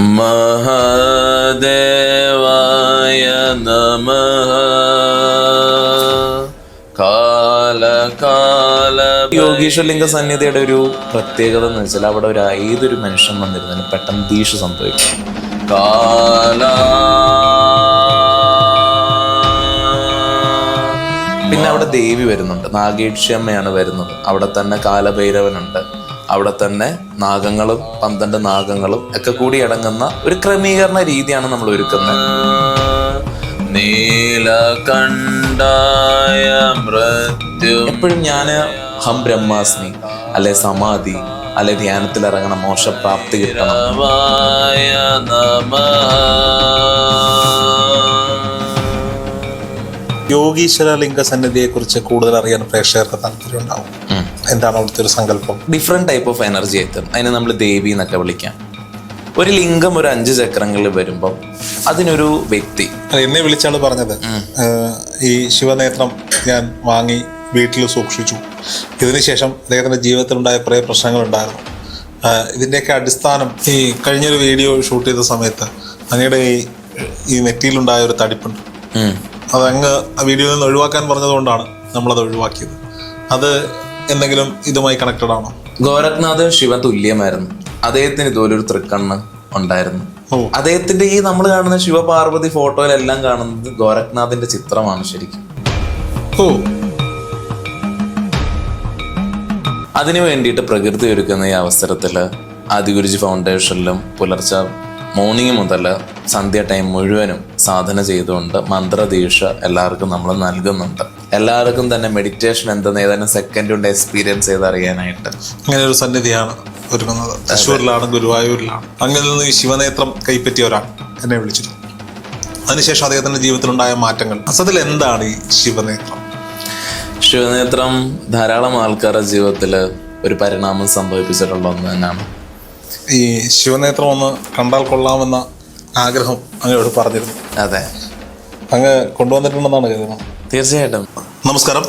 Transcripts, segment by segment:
മഹാദേവായ നമഃ. യോഗീശ്വരലിംഗ സന്നിധിയുടെ ഒരു പ്രത്യേകത എന്ന് വെച്ചാൽ അവിടെ ഏതൊരു മനുഷ്യൻ വന്നിരുന്നാലും പെട്ടെന്ന് ദീക്ഷ സംഭവിക്കും. പിന്നെ അവിടെ ദേവി വരുന്നുണ്ട്, നാഗേക്ഷിയമ്മയാണ് വരുന്നത്. അവിടെ തന്നെ കാലഭൈരവനുണ്ട്. അവിടെ തന്നെ നാഗങ്ങളും 12 നാഗങ്ങളും ഒക്കെ കൂടി അടങ്ങുന്ന ഒരു ക്രമീകരണ രീതിയാണ് നമ്മൾ ഒരുക്കുന്നത്. നീലകണ്ഠായ മൃത്യു. എപ്പോഴും ഞാൻ ഹം ബ്രഹ്മാസ്മി, അല്ലെ സമാധി, അല്ലെ ധ്യാനത്തിൽ ഇറങ്ങണം, മോക്ഷപ്രാപ്തി കിട്ടണം. യോഗീശ്വരലിംഗ സന്നിധിയെ കുറിച്ച് കൂടുതൽ അറിയാൻ പ്രേക്ഷകർക്ക് താല്പര്യം ഉണ്ടാവും. എന്താണ് അവിടുത്തെ ഒരു സങ്കല്പം? ഡിഫറെന്റ് ടൈപ്പ് ഓഫ് എനർജി എത്തും. അതിനെ നമ്മൾ ദേവി എന്നൊക്കെ വിളിക്കാം. ഒരു ലിംഗം ഒരു 5 ചക്രങ്ങളിൽ വരുമ്പോൾ അതിനൊരു വ്യക്തി. എന്നെ വിളിച്ചാണ് പറഞ്ഞത്, ഈ ശിവനേത്രം ഞാൻ വാങ്ങി വീട്ടിൽ സൂക്ഷിച്ചു. ഇതിനുശേഷം അദ്ദേഹത്തിന്റെ ജീവിതത്തിലുണ്ടായ കുറേ പ്രശ്നങ്ങളുണ്ടായിരുന്നു. ഇതിൻ്റെയൊക്കെ അടിസ്ഥാനം ഈ കഴിഞ്ഞൊരു വീഡിയോ ഷൂട്ട് ചെയ്ത സമയത്ത് അങ്ങയുടെ ഈ നെറ്റിയിലുണ്ടായ ഒരു തടിപ്പുണ്ട്. അതങ്ങ് ആ വീഡിയോയിൽ നിന്ന് ഒഴിവാക്കാൻ പറഞ്ഞതുകൊണ്ടാണ് നമ്മളത് ഒഴിവാക്കിയത്. അത് എന്തെങ്കിലും ഇതുമായി കണക്റ്റഡ് ആണോ? ഗോരഖ്നാഥ് ശിവ തുല്യമായിരുന്നു. അദ്ദേഹത്തിന് ഇതുപോലൊരു തൃക്കണ്ണ് ഉണ്ടായിരുന്നു. അദ്ദേഹത്തിന്റെ ഈ നമ്മൾ കാണുന്ന ശിവപാർവതി ഫോട്ടോയിലെല്ലാം കാണുന്നത് ഗോരഖ്നാഥിന്റെ ചിത്രമാണ് ശരിക്കും. അതിനു വേണ്ടിയിട്ട് പ്രകൃതി ഒരുക്കുന്ന ഈ അവസരത്തില് ആദിഗുരുജി ഫൗണ്ടേഷനിലും പുലർച്ചെ മോർണിംഗ് മുതൽ സന്ധ്യ ടൈം മുഴുവനും സാധന ചെയ്തുകൊണ്ട് മന്ത്രദീക്ഷ എല്ലാവർക്കും നമ്മൾ നൽകുന്നുണ്ട്. എല്ലാവർക്കും തന്നെ മെഡിറ്റേഷൻ എന്തെന്ന് ഏതാനും സെക്കൻഡ് കൊണ്ട് എക്സ്പീരിയൻസ് ചെയ്ത് അറിയാനായിട്ട് അങ്ങനെ ഒരു സന്നിധിയാണ് ഒരുങ്ങുന്നത്. തൃശ്ശൂരിലാണ്, ഗുരുവായൂരിലാണ്. അങ്ങനെ നിന്ന് ഈ ശിവനേത്രം കൈപ്പറ്റിയ ഒരാൾ എന്നെ വിളിച്ചിരുന്നു. അതിനുശേഷം അദ്ദേഹത്തിന്റെ ജീവിതത്തിലുണ്ടായ മാറ്റങ്ങൾ. അസത്തിൽ എന്താണ് ഈ ശിവനേത്രം? ശിവനേത്രം ധാരാളം ആൾക്കാരുടെ ജീവിതത്തിൽ ഒരു പരിണാമം സംഭവിപ്പിച്ചിട്ടുള്ള ഒന്ന് തന്നെയാണ്. ഈ ശിവനേത്രം ഒന്ന് കണ്ടാൽ കൊള്ളാമെന്ന ആഗ്രഹം അങ്ങയോട് പറഞ്ഞിരുന്നു. അതെ, അങ്ങ് കൊണ്ടുവന്നിട്ടുണ്ടെന്നാണ് കരുതുന്നത്. തീർച്ചയായിട്ടും. നമസ്കാരം.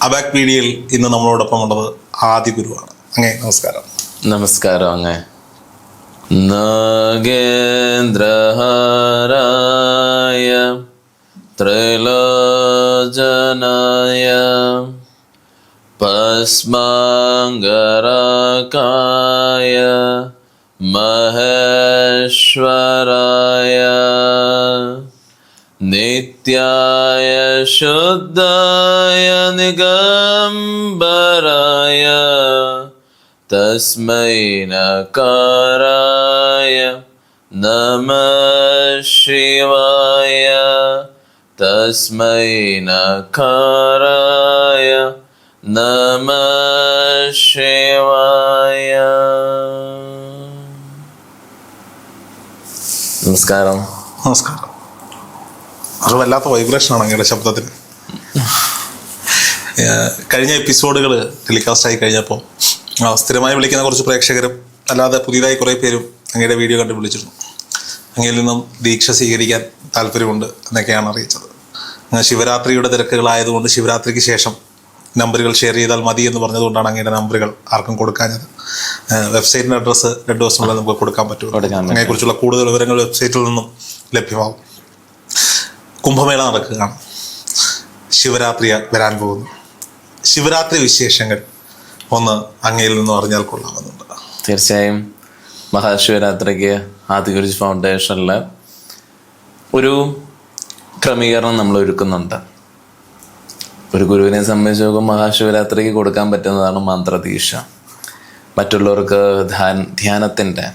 അബാക് പീഡിയയിൽ ഇന്ന് നമ്മളോടൊപ്പം ഉള്ളത് ആദിഗുരുവാണ്. അങ്ങേ നമസ്കാരം. നമസ്കാരം. അങ്ങേ നാഗേന്ദ്രഹാരായ ത്രിലോചനായ ഭസ്മാംഗരാകായ മഹേശ്വരായ നിത്യായ ശുദ്ധായ നിഗംബരായ തസ്മൈ നകാരായ നമഃ ശിവായ തസ്മൈ നകാരായ നമഃ ശിവായ. നമസ്കാരം. നമസ്കാരം. അത് വല്ലാത്ത വൈബ്രേഷനാണ് അങ്ങയുടെ ശബ്ദത്തിന്. കഴിഞ്ഞ എപ്പിസോഡുകൾ ടെലികാസ്റ്റ് ആയി കഴിഞ്ഞപ്പോൾ സ്ഥിരമായി വിളിക്കുന്ന കുറച്ച് പ്രേക്ഷകരും അല്ലാതെ പുതിയതായി കുറേ പേരും അങ്ങയുടെ വീഡിയോ കണ്ട് വിളിച്ചിരുന്നു. അങ്ങയിൽ നിന്നും ദീക്ഷ സ്വീകരിക്കാൻ താല്പര്യമുണ്ട് എന്നൊക്കെയാണ് അറിയിച്ചത്. ശിവരാത്രിയുടെ തിരക്കുകളായതുകൊണ്ട് ശിവരാത്രിക്ക് ശേഷം നമ്പറുകൾ ഷെയർ ചെയ്താൽ മതി എന്ന് പറഞ്ഞതുകൊണ്ടാണ് അങ്ങയുടെ നമ്പറുകൾ ആർക്കും കൊടുക്കാഞ്ഞത്. വെബ്സൈറ്റിൻ്റെ അഡ്രസ്സ് 2 ദിവസമുള്ള നമുക്ക് കൊടുക്കാൻ പറ്റും. അങ്ങനെക്കുറിച്ചുള്ള കൂടുതൽ വിവരങ്ങൾ വെബ്സൈറ്റിൽ നിന്നും ലഭ്യമാവും. കുംഭമേള നടക്കുകയാണ്. ശിവരാത്രി വരാൻ പോകുന്നു. ശിവരാത്രി വിശേഷങ്ങൾ ഒന്ന് അങ്ങയിൽ നിന്നും അറിഞ്ഞാൽ കൊള്ളാമെന്നുണ്ട്. തീർച്ചയായും. മഹാശിവരാത്രിക്ക് ആദിഗുരുജി ഫൗണ്ടേഷനിൽ ഒരു ക്രമീകരണം നമ്മൾ ഒരുക്കുന്നുണ്ട്. ഒരു ഗുരുവിനെ സംബന്ധിച്ച് നോക്കുമ്പോൾ മഹാശിവരാത്രിക്ക് കൊടുക്കാൻ പറ്റുന്നതാണ് മന്ത്രദീക്ഷ. മറ്റുള്ളവർക്ക് ധ്യാനത്തിൻ്റെ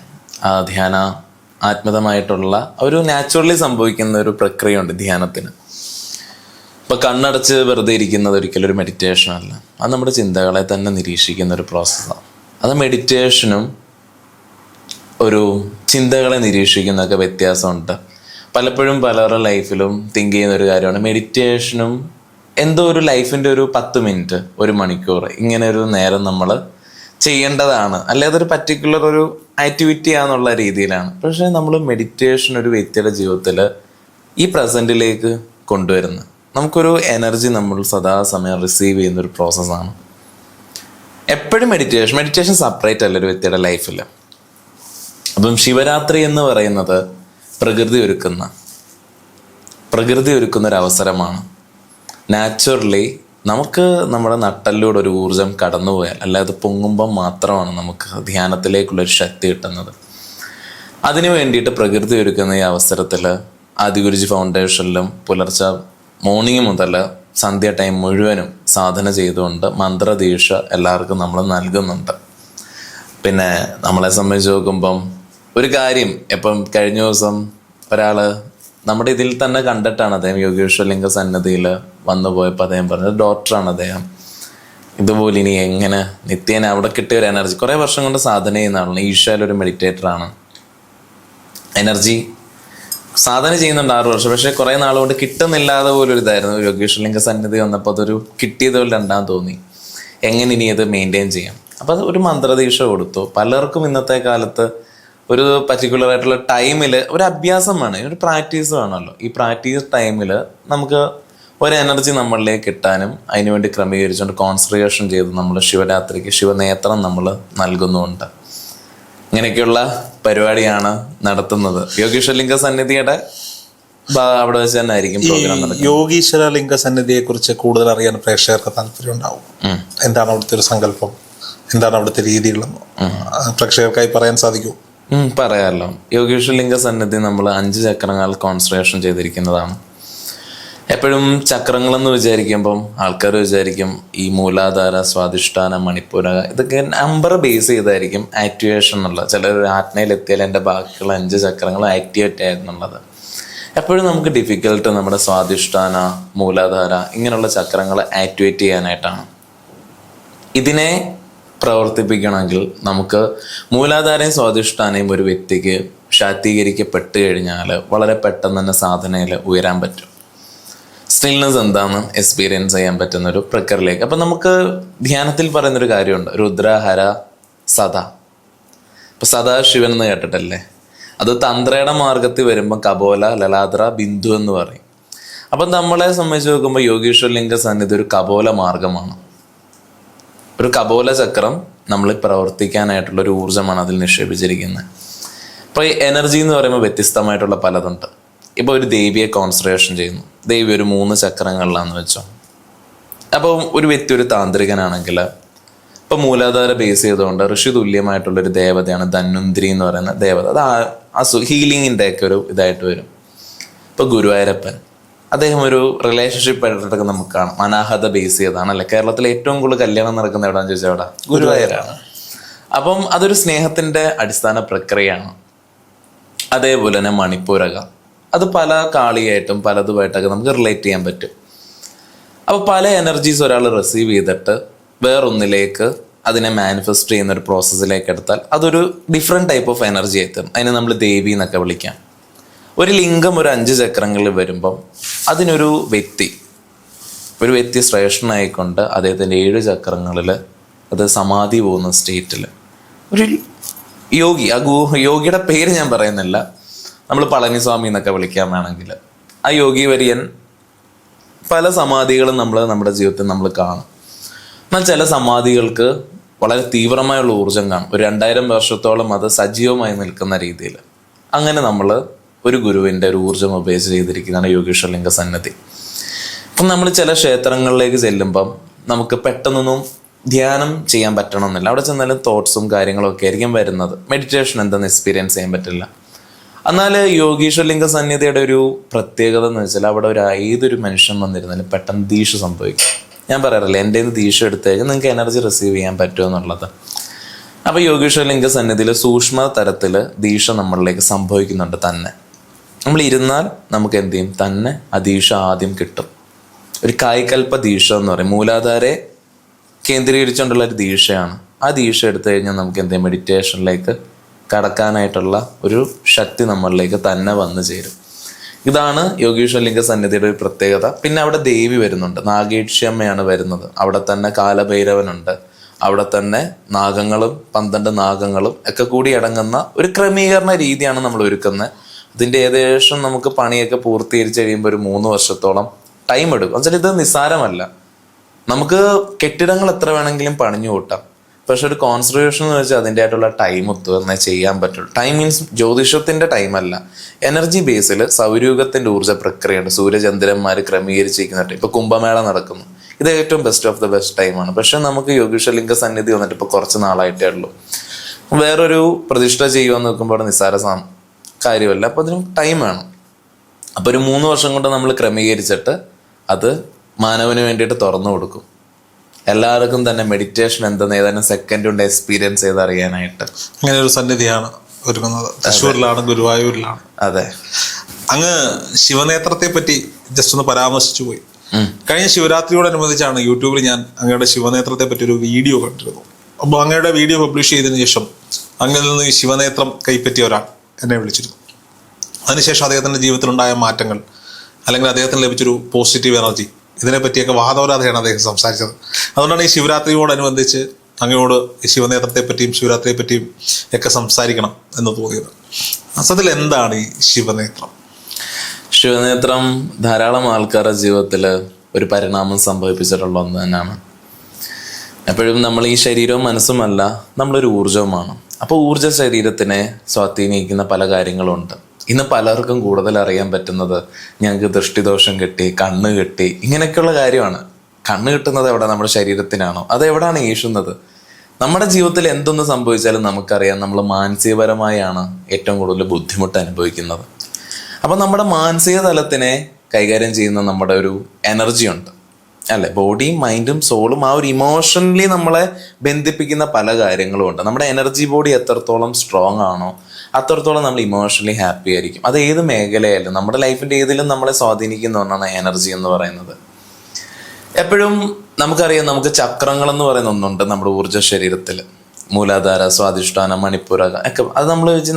ആത്മീയമായിട്ടുള്ള ഒരു നാച്ചുറലി സംഭവിക്കുന്ന ഒരു പ്രക്രിയയുണ്ട് ധ്യാനത്തിന്. ഇപ്പം കണ്ണടച്ച് വെറുതെ ഇരിക്കുന്നത് ഒരിക്കലും ഒരു മെഡിറ്റേഷൻ അല്ല. അത് നമ്മുടെ ചിന്തകളെ തന്നെ നിരീക്ഷിക്കുന്ന ഒരു പ്രോസസ്സാണ്. അത് മെഡിറ്റേഷനും ഒരു ചിന്തകളെ നിരീക്ഷിക്കുന്നതൊക്കെ വ്യത്യാസമുണ്ട്. പലപ്പോഴും പലരുടെ ലൈഫിലും തിങ്ക് ചെയ്യുന്ന ഒരു കാര്യമാണ് മെഡിറ്റേഷനും എന്തോ ഒരു ലൈഫിൻ്റെ ഒരു 10 മിനിറ്റ് 1 മണിക്കൂർ ഇങ്ങനെ ഒരു നേരം നമ്മൾ ചെയ്യേണ്ടതാണ്, അല്ലെ അതൊരു പർട്ടിക്കുലർ ഒരു ആക്ടിവിറ്റി ആണെന്നുള്ള രീതിയിലാണ്. പക്ഷേ നമ്മൾ മെഡിറ്റേഷൻ ഒരു വ്യക്തിയുടെ ജീവിതത്തിൽ ഈ പ്രസൻറ്റിലേക്ക് കൊണ്ടുവരുന്നത് നമുക്കൊരു എനർജി നമ്മൾ സദാസമയം റിസീവ് ചെയ്യുന്നൊരു പ്രോസസ്സാണ്. എപ്പോഴും മെഡിറ്റേഷൻ സെപ്പറേറ്റ് അല്ല ഒരു വ്യക്തിയുടെ ലൈഫിൽ. അപ്പം ശിവരാത്രി എന്ന് പറയുന്നത് പ്രകൃതി ഒരുക്കുന്ന ഒരു അവസരമാണ്. നാച്ചുറലി നമുക്ക് നമ്മുടെ നട്ടലിലൂടെ ഒരു ഊർജം കടന്നുപോയാൽ, അല്ലാതെ പൊങ്ങുമ്പം മാത്രമാണ് നമുക്ക് ധ്യാനത്തിലേക്കുള്ളൊരു ശക്തി കിട്ടുന്നത്. അതിനു വേണ്ടിയിട്ട് പ്രകൃതി ഒരുക്കുന്ന ഈ അവസരത്തിൽ ആദിഗുരുജി ഫൗണ്ടേഷനിലും പുലർച്ചെ മോർണിംഗ് മുതൽ സന്ധ്യ ടൈം മുഴുവനും സാധന ചെയ്തുകൊണ്ട് മന്ത്രദീക്ഷ എല്ലാവർക്കും നമ്മൾ നൽകുന്നുണ്ട്. പിന്നെ നമ്മളെ സംബന്ധിച്ച് നോക്കുമ്പം ഒരു കാര്യം, ഇപ്പം കഴിഞ്ഞ ദിവസം ഒരാൾ നമ്മുടെ ഇതിൽ തന്നെ കണ്ടിട്ടാണ് അദ്ദേഹം യോഗേശ്വരലിംഗ സന്നിധിയിൽ വന്നു പോയപ്പോൾ അദ്ദേഹം പറഞ്ഞത്, ഡോക്ടറാണ് അദ്ദേഹം, ഇതുപോലെ ഇനി എങ്ങനെ നിത്യേന അവിടെ കിട്ടിയ ഒരു എനർജി, കുറേ വർഷം കൊണ്ട് സാധന ചെയ്യുന്ന ആളാണ്, ഈശോയിലൊരു മെഡിറ്റേറ്ററാണ്, എനർജി സാധന ചെയ്യുന്നുണ്ട് 6 വർഷം, പക്ഷെ കുറേ നാളുകൊണ്ട് കിട്ടുന്നില്ലാതെ പോലൊരു ഇതായിരുന്നു. യോഗേശ്വരലിംഗ സന്നിധി വന്നപ്പോൾ അതൊരു കിട്ടിയതുപോലെ രണ്ടാം തോന്നി, എങ്ങനെ ഇനി അത് മെയിൻറ്റെയിൻ ചെയ്യാം. അപ്പോൾ അത് ഒരു മന്ത്രദീക്ഷ കൊടുത്തു. പലർക്കും ഇന്നത്തെ കാലത്ത് ഒരു പർട്ടിക്കുലർ ആയിട്ടുള്ള ടൈമിൽ ഒരു അഭ്യാസം വേണം, ഒരു പ്രാക്ടീസ് വേണമല്ലോ. ഈ പ്രാക്ടീസ് ടൈമിൽ നമുക്ക് ഒരു എനർജി നമ്മളിലേക്ക് കിട്ടാനും അതിനുവേണ്ടി ക്രമീകരിച്ചുകൊണ്ട് കോൺസെൻട്രേഷൻ ചെയ്ത് നമ്മൾ ശിവരാത്രിക്ക് ശിവനേത്രം നമ്മൾ നൽകുന്നുമുണ്ട്. ഇങ്ങനെയൊക്കെയുള്ള പരിപാടിയാണ് നടത്തുന്നത്. യോഗീശ്വരലിംഗ സന്നിധിയുടെ അവിടെ വെച്ച് തന്നെ ആയിരിക്കും പ്രോഗ്രാം നടക്കുന്നത്. യോഗീശ്വരലിംഗ സന്നിധിയെ കുറിച്ച് കൂടുതൽ അറിയാൻ പ്രേക്ഷകർക്ക് താല്പര്യം ഉണ്ടാവും. എന്താണ് അവിടുത്തെ ഒരു സങ്കല്പം, എന്താണ് അവിടുത്തെ രീതികളെന്ന് പ്രേക്ഷകർക്കായി പറയാൻ സാധിക്കുമോ? പറയാമല്ലോ. യോഗീശ്വരലിംഗ സന്നിധി നമ്മൾ 5 ചക്രങ്ങൾ കോൺസെൻട്രേഷൻ ചെയ്തിരിക്കുന്നതാണ്. എപ്പോഴും ചക്രങ്ങളെന്ന് വിചാരിക്കുമ്പം ആൾക്കാർ വിചാരിക്കും ഈ മൂലാധാര, സ്വാധിഷ്ഠാന, മണിപ്പൂര, ഇതൊക്കെ നമ്പർ ബേസ് ചെയ്തായിരിക്കും ആക്ടിവേഷൻ എന്നുള്ളത്. ചിലർ ആത്മയിലെത്തിയാൽ എൻ്റെ ബാക്കിയുള്ള 5 ചക്രങ്ങൾ ആക്ടിവേറ്റ് ആയിരുന്നുള്ളത്. എപ്പോഴും നമുക്ക് ഡിഫിക്കൽട്ട് നമ്മുടെ സ്വാധിഷ്ഠാന, മൂലാധാര ഇങ്ങനെയുള്ള ചക്രങ്ങൾ ആക്ടിവേറ്റ് ചെയ്യാനായിട്ടാണ്. ഇതിനെ പ്രവർത്തിപ്പിക്കണമെങ്കിൽ നമുക്ക് മൂലാധാരയും സ്വാധിഷ്ഠാനയും ഒരു വ്യക്തിക്ക് ശാക്തീകരിക്കപ്പെട്ട് കഴിഞ്ഞാൽ വളരെ പെട്ടെന്ന് തന്നെ സാധനയിൽ ഉയരാൻ പറ്റും. സ്റ്റിൽനെസ് എന്താണെന്ന് എക്സ്പീരിയൻസ് ചെയ്യാൻ പറ്റുന്ന ഒരു പ്രക്രിയയിലേക്ക്. അപ്പം നമുക്ക് ധ്യാനത്തിൽ പറയുന്നൊരു കാര്യമുണ്ട്, രുദ്രഹര സദാ. ഇപ്പം സദാശിവൻ എന്ന് കേട്ടിട്ടല്ലേ? അത് തന്ത്രയുടെ മാർഗത്തിൽ വരുമ്പോൾ കപോല, ലലാദ്ര, ബിന്ദു എന്ന് പറയും. അപ്പം നമ്മളെ സംബന്ധിച്ച് നോക്കുമ്പോൾ യോഗീശ്വരലിംഗ സന്നിധി ഒരു കപോല മാർഗമാണ്. ഒരു കപോല ചക്രം നമ്മൾ പ്രവർത്തിക്കാനായിട്ടുള്ള ഒരു ഊർജ്ജമാണ് അതിൽ നിക്ഷേപിച്ചിരിക്കുന്നത്. ഇപ്പോൾ ഈ എനർജി എന്ന് പറയുമ്പോൾ വ്യത്യസ്തമായിട്ടുള്ള പലതുണ്ട്. ഇപ്പോൾ ഒരു ദേവിയെ കോൺസെൻട്രേഷൻ ചെയ്യുന്നു, ദേവി ഒരു 3 ചക്രങ്ങളിലാണെന്ന് വെച്ചോ. അപ്പോൾ ഒരു വ്യക്തി ഒരു താന്ത്രികനാണെങ്കിൽ ഇപ്പോൾ മൂലാധാര ബേസ് ചെയ്തുകൊണ്ട് ഋഷി തുല്യമായിട്ടുള്ളൊരു ദേവതയാണ് ധന്വന്തിരി എന്ന് പറയുന്ന ദേവത. അത് ഹീലിങ്ങിൻ്റെ ഒക്കെ ഒരു ഇതായിട്ട് വരും. ഇപ്പോൾ ഗുരുവായൂരപ്പൻ, അദ്ദേഹം ഒരു റിലേഷൻഷിപ്പ് ആയിട്ടൊക്കെ നമുക്ക് കാണാം, അനാഹത ബേസ് ചെയ്താണ് അല്ലെ. കേരളത്തിലെ ഏറ്റവും കൂടുതൽ കല്യാണം നടക്കുന്ന എവിടെയാണെന്ന് ചോദിച്ചാൽ എവിടെ? ഗുരുവായൂരാണ്. അപ്പം അതൊരു സ്നേഹത്തിൻ്റെ അടിസ്ഥാന പ്രക്രിയയാണ്. അതേപോലെ തന്നെ മണിപ്പൂരക, അത് പല കാളിയായിട്ടും പലതുമായിട്ടൊക്കെ നമുക്ക് റിലേറ്റ് ചെയ്യാൻ പറ്റും. അപ്പോൾ പല എനർജീസ് ഒരാൾ റിസീവ് ചെയ്തിട്ട് വേറൊന്നിലേക്ക് അതിനെ മാനിഫെസ്റ്റ് ചെയ്യുന്ന ഒരു പ്രോസസ്സിലേക്ക് എടുത്താൽ അതൊരു ഡിഫറെൻറ്റ് ടൈപ്പ് ഓഫ് എനർജി ആയിത്തീരും. അതിനെ നമ്മൾ ദേവി എന്നൊക്കെ വിളിക്കാം. ഒരു ലിംഗം ഒരു 5 ചക്രങ്ങളിൽ വരുമ്പം അതിനൊരു വ്യക്തി ശ്രേഷ്ഠനായിക്കൊണ്ട് അദ്ദേഹത്തിൻ്റെ 7 ചക്രങ്ങളിൽ അത് സമാധി പോകുന്ന സ്റ്റേറ്റിൽ ഒരു യോഗി, ആ യോഗിയുടെ പേര് ഞാൻ പറയുന്നില്ല, നമ്മൾ പളനിസ്വാമി എന്നൊക്കെ വിളിക്കാൻ വേണമെങ്കിൽ, ആ യോഗി വര്യൻ പല സമാധികളും നമ്മുടെ ജീവിതത്തിൽ നമ്മൾ കാണും. എന്നാൽ ചില സമാധികൾക്ക് വളരെ തീവ്രമായുള്ള ഊർജം കാണും, ഒരു 2000 വർഷത്തോളം അത് സജീവമായി നിൽക്കുന്ന രീതിയിൽ. അങ്ങനെ നമ്മൾ ഒരു ഗുരുവിൻ്റെ ഒരു ഊർജം ഉപയോഗിച്ച് ചെയ്തിരിക്കുന്നതാണ് യോഗീശ്വരലിംഗ സന്നിധി. അപ്പം നമ്മൾ ചില ക്ഷേത്രങ്ങളിലേക്ക് ചെല്ലുമ്പം നമുക്ക് പെട്ടെന്നൊന്നും ധ്യാനം ചെയ്യാൻ പറ്റണമെന്നില്ല. അവിടെ ചെന്നാലും തോട്ട്സും കാര്യങ്ങളും ഒക്കെ ആയിരിക്കും വരുന്നത്. മെഡിറ്റേഷൻ എന്തെന്ന് എക്സ്പീരിയൻസ് ചെയ്യാൻ പറ്റില്ല. എന്നാൽ യോഗീശ്വരലിംഗ സന്നിധിയുടെ ഒരു പ്രത്യേകത എന്ന് വെച്ചാൽ അവിടെ ഏതൊരു മനുഷ്യൻ വന്നിരുന്നാലും പെട്ടെന്ന് ദീക്ഷ സംഭവിക്കും. ഞാൻ പറയാറില്ല, എൻ്റെ ദീക്ഷ എടുത്തു കഴിഞ്ഞാൽ നിങ്ങൾക്ക് എനർജി റിസീവ് ചെയ്യാൻ പറ്റുമോ എന്നുള്ളത്. അപ്പോൾ യോഗീശ്വരലിംഗ സന്നിധിയിൽ സൂക്ഷ്മ തരത്തിൽ ദീക്ഷ നമ്മളിലേക്ക് സംഭവിക്കുന്നുണ്ട്. തന്നെ നമ്മൾ ഇരുന്നാൽ നമുക്ക് എന്ത് ചെയ്യും, തന്നെ ആ ദീക്ഷ ആദ്യം കിട്ടും. ഒരു കായ്കൽപ്പ ദീക്ഷ എന്ന് പറയും, മൂലാധാരെ കേന്ദ്രീകരിച്ചുകൊണ്ടുള്ള ഒരു ദീക്ഷയാണ്. ആ ദീക്ഷ എടുത്തു കഴിഞ്ഞാൽ നമുക്ക് എന്ത് ചെയ്യും, മെഡിറ്റേഷനിലേക്ക് കടക്കാനായിട്ടുള്ള ഒരു ശക്തി നമ്മളിലേക്ക് തന്നെ വന്നു ചേരും. ഇതാണ് യോഗീശ്വരലിംഗ സന്നിധിയുടെ ഒരു പ്രത്യേകത. പിന്നെ അവിടെ ദേവി വരുന്നുണ്ട്, നാഗേക്ഷ്യമ്മയാണ് വരുന്നത്. അവിടെ തന്നെ കാലഭൈരവനുണ്ട്. അവിടെ തന്നെ നാഗങ്ങളും 12 നാഗങ്ങളും ഒക്കെ കൂടി അടങ്ങുന്ന ഒരു ക്രമീകരണ രീതിയാണ് നമ്മൾ ഒരുക്കുന്നത്. ഇതിൻ്റെ ഏകദേശം നമുക്ക് പണിയൊക്കെ പൂർത്തീകരിച്ച് കഴിയുമ്പോൾ ഒരു 3 വർഷത്തോളം ടൈം എടുക്കും. എന്നുവെച്ചാൽ ഇത് നിസ്സാരമല്ല. നമുക്ക് കെട്ടിടങ്ങൾ എത്ര വേണമെങ്കിലും പണിഞ്ഞു കൂട്ടാം, പക്ഷെ ഒരു കോൺസെൻട്രേഷൻ എന്ന് വെച്ചാൽ അതിൻ്റെ ആയിട്ടുള്ള ടൈം ഒത്തുവന്നേ ചെയ്യാൻ പറ്റുള്ളൂ. ടൈം മീൻസ് ജ്യോതിഷത്തിന്റെ ടൈമല്ല, എനർജി ബേസിൽ സൗരയൂഹത്തിന്റെ ഊർജ്ജ പ്രക്രിയയുണ്ട്. സൂര്യചന്ദ്രന്മാർ ക്രമീകരിച്ചിരിക്കുന്ന ടൈം. ഇപ്പൊ കുംഭമേള നടക്കുന്നു, ഇത് ഏറ്റവും ബെസ്റ്റ് ഓഫ് ദ ബെസ്റ്റ് ടൈമാണ്. പക്ഷെ നമുക്ക് യോഗീശ്വരലിംഗ സന്നിധി വന്നിട്ട് ഇപ്പൊ കുറച്ച് നാളായിട്ടേ ഉള്ളൂ. വേറൊരു പ്രതിഷ്ഠ ചെയ്യുമെന്ന് നോക്കുമ്പോൾ നിസ്സാര കാര്യമല്ല. അപ്പൊ അതിന് ടൈം വേണം. അപ്പൊ ഒരു 3 വർഷം കൊണ്ട് നമ്മൾ ക്രമീകരിച്ചിട്ട് അത് മാനവന് വേണ്ടിയിട്ട് തുറന്നു കൊടുക്കും. എല്ലാവർക്കും തന്നെ മെഡിറ്റേഷൻ എന്തെന്ന് ഏതാനും സെക്കൻഡ് കൊണ്ട് എക്സ്പീരിയൻസ് ചെയ്ത് അറിയാനായിട്ട് അങ്ങനെ ഒരു സന്നിധിയാണ് ഒരുങ്ങുന്നത്. തൃശ്ശൂരിലാണ്, ഗുരുവായൂരിലാണ്. അതെ. അങ്ങ് ശിവനേത്രത്തെ പറ്റി ജസ്റ്റ് ഒന്ന് പരാമർശിച്ചു പോയി. കഴിഞ്ഞ ശിവരാത്രിയോടനുബന്ധിച്ചാണ് യൂട്യൂബിൽ ഞാൻ അങ്ങയുടെ ശിവനേത്രത്തെ പറ്റി ഒരു വീഡിയോ കണ്ടിരുന്നു. അപ്പോൾ അങ്ങയുടെ വീഡിയോ പബ്ലിഷ് ചെയ്തതിനു ശേഷം അങ്ങിൽ നിന്ന് ഈ ശിവനേത്രം കൈപ്പറ്റിയ ഒരാൾ എന്നെ വിളിച്ചിരുന്നു. അതിനുശേഷം അദ്ദേഹത്തിൻ്റെ ജീവിതത്തിലുണ്ടായ മാറ്റങ്ങൾ, അല്ലെങ്കിൽ അദ്ദേഹത്തിന് ലഭിച്ചൊരു പോസിറ്റീവ് എനർജി, ഇതിനെപ്പറ്റിയൊക്കെ വാദോരാതെയാണ് അദ്ദേഹം സംസാരിച്ചത്. അതുകൊണ്ടാണ് ഈ ശിവരാത്രിയോടനുബന്ധിച്ച് അങ്ങയോട് ഈ ശിവനേത്രത്തെ പറ്റിയും ശിവരാത്രിയെ പറ്റിയും ഒക്കെ സംസാരിക്കണം എന്ന് തോന്നിയത്. അസത്തിൽ എന്താണ് ഈ ശിവനേത്രം? ശിവനേത്രം ധാരാളം ആൾക്കാരുടെ ജീവിതത്തിൽ ഒരു പരിണാമം സംഭവിപ്പിച്ചിട്ടുള്ള ഒന്ന് തന്നെയാണ്. എപ്പോഴും നമ്മൾ ഈ ശരീരവും മനസ്സുമല്ല, നമ്മളൊരു ഊർജവുമാണ്. അപ്പോൾ ഊർജ്ജ ശരീരത്തിനെ സ്വാധീനിക്കുന്ന പല കാര്യങ്ങളുണ്ട്. ഇന്ന് പലർക്കും കൂടുതൽ അറിയാൻ പറ്റുന്നത് ഞങ്ങൾക്ക് ദൃഷ്ടിദോഷം കിട്ടി, കണ്ണ് കിട്ടി, ഇങ്ങനെയൊക്കെയുള്ള കാര്യമാണ്. കണ്ണ് കിട്ടുന്നത് എവിടെ? നമ്മുടെ ശരീരത്തിനാണോ? അതെവിടാണ് വീശുന്നത്? നമ്മുടെ ജീവിതത്തിൽ എന്തൊന്ന് സംഭവിച്ചാലും നമുക്കറിയാം നമ്മൾ മാനസികപരമായാണ് ഏറ്റവും കൂടുതൽ ബുദ്ധിമുട്ട് അനുഭവിക്കുന്നത്. അപ്പം നമ്മുടെ മാനസിക തലത്തിനെ കൈകാര്യം ചെയ്യുന്ന നമ്മുടെ ഒരു എനർജി ഉണ്ട് അല്ലെ? ബോഡിയും മൈൻഡും സോളും ആ ഒരു ഇമോഷണലി നമ്മളെ ബന്ധിപ്പിക്കുന്ന പല കാര്യങ്ങളും ഉണ്ട്. നമ്മുടെ എനർജി ബോഡി എത്രത്തോളം സ്ട്രോങ് ആണോ അത്രത്തോളം നമ്മൾ ഇമോഷണലി ഹാപ്പി ആയിരിക്കും. അത് ഏത് മേഖലയായാലും നമ്മുടെ ലൈഫിൻ്റെ ഏതിലും നമ്മളെ സ്വാധീനിക്കുന്ന ഒന്നാണ് എനർജി എന്ന് പറയുന്നത്. എപ്പോഴും നമുക്കറിയാം, നമുക്ക് ചക്രങ്ങൾ എന്ന് പറയുന്ന ഒന്നുണ്ട് നമ്മുടെ ഊർജ്ജ ശരീരത്തിൽ. മൂലാധാര, സ്വാധിഷ്ഠാനം, മണിപ്പൂര ഒക്കെ. അത്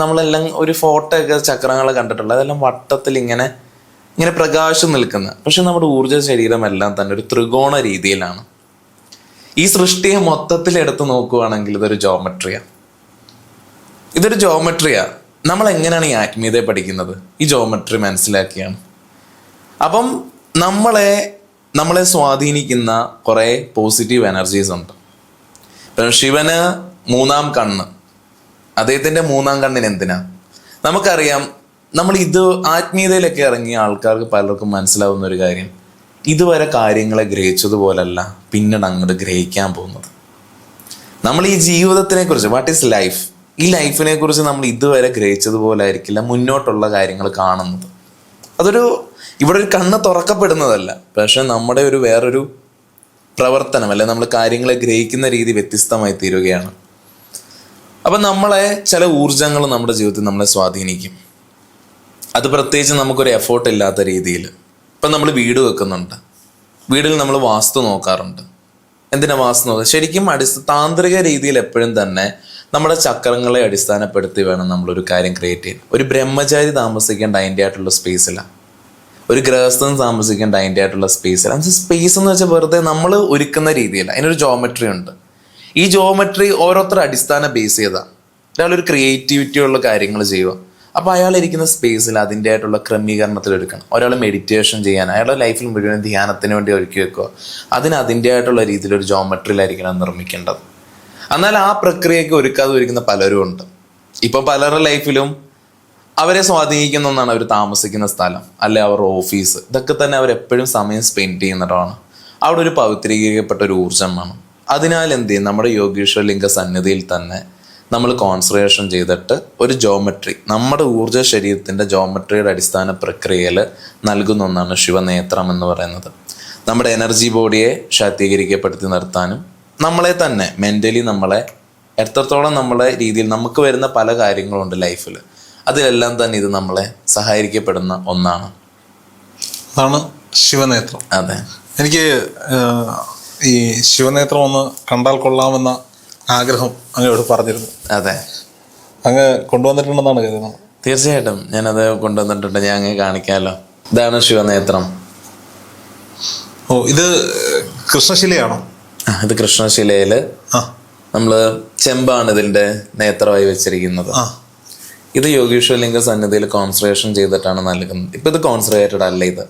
നമ്മളെല്ലാം ഒരു ഫോട്ടോ ഒക്കെ ചക്രങ്ങൾ കണ്ടിട്ടുള്ളത്. അതെല്ലാം വട്ടത്തിൽ ഇങ്ങനെ പ്രകാശം നിൽക്കുന്ന. പക്ഷെ നമ്മുടെ ഊർജ്ജ ശരീരമെല്ലാം തന്നെ ഒരു ത്രികോണ രീതിയിലാണ്. ഈ സൃഷ്ടിയെ മൊത്തത്തിൽ എടുത്തു നോക്കുകയാണെങ്കിൽ ഇതൊരു ജോമെട്രിയാണ്. നമ്മൾ എങ്ങനെയാണ് ഈ ആത്മീയതയെ പഠിക്കുന്നത്? ഈ ജോമെട്രി മനസ്സിലാക്കിയാണ്. അപ്പം നമ്മളെ സ്വാധീനിക്കുന്ന കുറെ പോസിറ്റീവ് എനർജീസ് ഉണ്ട്. ഇപ്പം ശിവന് 3-ാം കണ്ണ്, അദ്ദേഹത്തിന്റെ 3-ാം കണ്ണിന് എന്തിനാ? നമുക്കറിയാം, നമ്മൾ ഇത് ആത്മീയതയിലൊക്കെ ഇറങ്ങിയ ആൾക്കാർക്ക് പലർക്കും മനസ്സിലാവുന്ന ഒരു കാര്യം, ഇതുവരെ കാര്യങ്ങളെ ഗ്രഹിച്ചതുപോലല്ല പിന്നീട് അങ്ങോട്ട് ഗ്രഹിക്കാൻ പോകുന്നത്. നമ്മൾ ഈ ജീവിതത്തിനെ കുറിച്ച്, വാട്ട് ഈസ് ലൈഫ്, ഈ ലൈഫിനെ കുറിച്ച് നമ്മൾ ഇതുവരെ ഗ്രഹിച്ചതുപോലെ ആയിരിക്കില്ല മുന്നോട്ടുള്ള കാര്യങ്ങൾ കാണുന്നത്. ഇവിടെ ഒരു കണ്ണ് തുറക്കപ്പെടുന്നതല്ല, പക്ഷെ നമ്മുടെ വേറൊരു പ്രവർത്തനം അല്ലെ, നമ്മൾ കാര്യങ്ങളെ ഗ്രഹിക്കുന്ന രീതി വ്യത്യസ്തമായി തീരുകയാണ്. അപ്പം നമ്മളെ ചില ഊർജങ്ങൾ നമ്മുടെ ജീവിതത്തിൽ നമ്മളെ സ്വാധീനിക്കും. അത് പ്രത്യേകിച്ച് നമുക്കൊരു എഫോർട്ട് ഇല്ലാത്ത രീതിയിൽ. ഇപ്പം നമ്മൾ വീട് വെക്കുന്നുണ്ട്, വീടിൽ നമ്മൾ വാസ്തു നോക്കാറുണ്ട്. എന്തിനാ വാസ്തു നോക്കുക? ശരിക്കും താന്ത്രിക രീതിയിൽ എപ്പോഴും തന്നെ നമ്മുടെ ചക്രങ്ങളെ അടിസ്ഥാനപ്പെടുത്തി വേണം നമ്മളൊരു കാര്യം ക്രിയേറ്റ് ചെയ്യാൻ. ഒരു ബ്രഹ്മചാരി താമസിക്കേണ്ട അതിൻ്റെ ആയിട്ടുള്ള സ്പേസിലാണ്, ഒരു ഗൃഹസ്ഥൻ താമസിക്കേണ്ട അതിൻ്റെ ആയിട്ടുള്ള സ്പേസിലാണ്. സ്പേസ് എന്ന് വെച്ചാൽ വെറുതെ നമ്മൾ ഒരുക്കുന്ന രീതിയില്ല, അതിനൊരു ജോമെട്രി ഉണ്ട്. ഈ ജോമെട്രി ഓരോരുത്തർ അടിസ്ഥാന ബേസ് ചെയ്താണ്. ഒരാളൊരു ക്രിയേറ്റിവിറ്റി ഉള്ള കാര്യങ്ങൾ ചെയ്യുക, അപ്പോൾ അയാൾ ഇരിക്കുന്ന സ്പേസിൽ അതിൻ്റെ ആയിട്ടുള്ള ക്രമീകരണത്തിൽ എടുക്കണം. ഒരാൾ മെഡിറ്റേഷൻ ചെയ്യാൻ, അയാളുടെ ലൈഫിൽ മുഴുവൻ ധ്യാനത്തിന് വേണ്ടി ഒരുക്കി വെക്കുക, അതിൻ്റെ ആയിട്ടുള്ള രീതിയിൽ ഒരു ജോമെട്രിയിലായിരിക്കണം നിർമ്മിക്കേണ്ടത്. എന്നാൽ ആ പ്രക്രിയയ്ക്ക് ഒരുക്കാതെ ഒരുക്കുന്ന പലരും ഉണ്ട്. ഇപ്പം പലരുടെ ലൈഫിലും അവരെ സ്വാധീനിക്കുന്ന ഒന്നാണ് അവർ താമസിക്കുന്ന സ്ഥലം, അല്ലെ അവരുടെ ഓഫീസ്. ഇതൊക്കെ തന്നെ അവരെപ്പോഴും സമയം സ്പെൻഡ് ചെയ്യുന്നിടമാണ്. അവിടെ ഒരു പവിത്രീകരിക്കപ്പെട്ട ഒരു ഊർജ്ജം വേണം. അതിനാൽ എന്ത് ചെയ്യും, നമ്മുടെ യോഗീശ്വരലിംഗ സന്നിധിയിൽ തന്നെ നമ്മൾ കോൺസെൻട്രേഷൻ ചെയ്തിട്ട് ഒരു ജോമെട്രി, നമ്മുടെ ഊർജ്ജ ശരീരത്തിൻ്റെ ജോമെട്രിയുടെ അടിസ്ഥാന പ്രക്രിയയിൽ നൽകുന്ന ഒന്നാണ് ശിവനേത്രം എന്ന് പറയുന്നത്. നമ്മുടെ എനർജി ബോഡിയെ ശാക്തീകരിക്കപ്പെടുത്തി നിർത്താനും നമ്മളെ തന്നെ മെൻ്റലി നമ്മളെ എത്രത്തോളം നമ്മളെ രീതിയിൽ നമുക്ക് വരുന്ന പല കാര്യങ്ങളുണ്ട് ലൈഫിൽ, അതിലെല്ലാം തന്നെ ഇത് നമ്മളെ സഹായിക്കപ്പെടുന്ന ഒന്നാണ്. അതാണ് ശിവനേത്രം. അതെ. എനിക്ക് ഈ ശിവനേത്രം ഒന്ന് കണ്ടാൽ കൊള്ളാമെന്ന ആഗ്രഹം അങ്ങയോട് പറഞ്ഞിരുന്നു. അതെ, അങ്ങ് കൊണ്ടുവന്നിട്ടുണ്ടെന്നാണ് കരുതുന്നത്. തീർച്ചയായിട്ടും ഞാനത് കൊണ്ടുവന്നിട്ടുണ്ട്. ഞാൻ അങ്ങ് കാണിക്കാമല്ലോ. ഇതാണ് ശിവനേത്രം. ഓ, ഇത് കൃഷ്ണശിലയാണോ? ഇത് കൃഷ്ണശിലയില് നമ്മള് ചെമ്പാണ് ഇതിന്റെ നേത്രമായി വെച്ചിരിക്കുന്നത്. ഇത് യോഗീശ്വരലിംഗ സന്നിധിയിൽ കോൺസെൻട്രേഷൻ ചെയ്തിട്ടാണ് നൽകുന്നത്. ഇപ്പൊ ഇത് കോൺസെൻട്രേറ്റഡ് അല്ല. ഇത്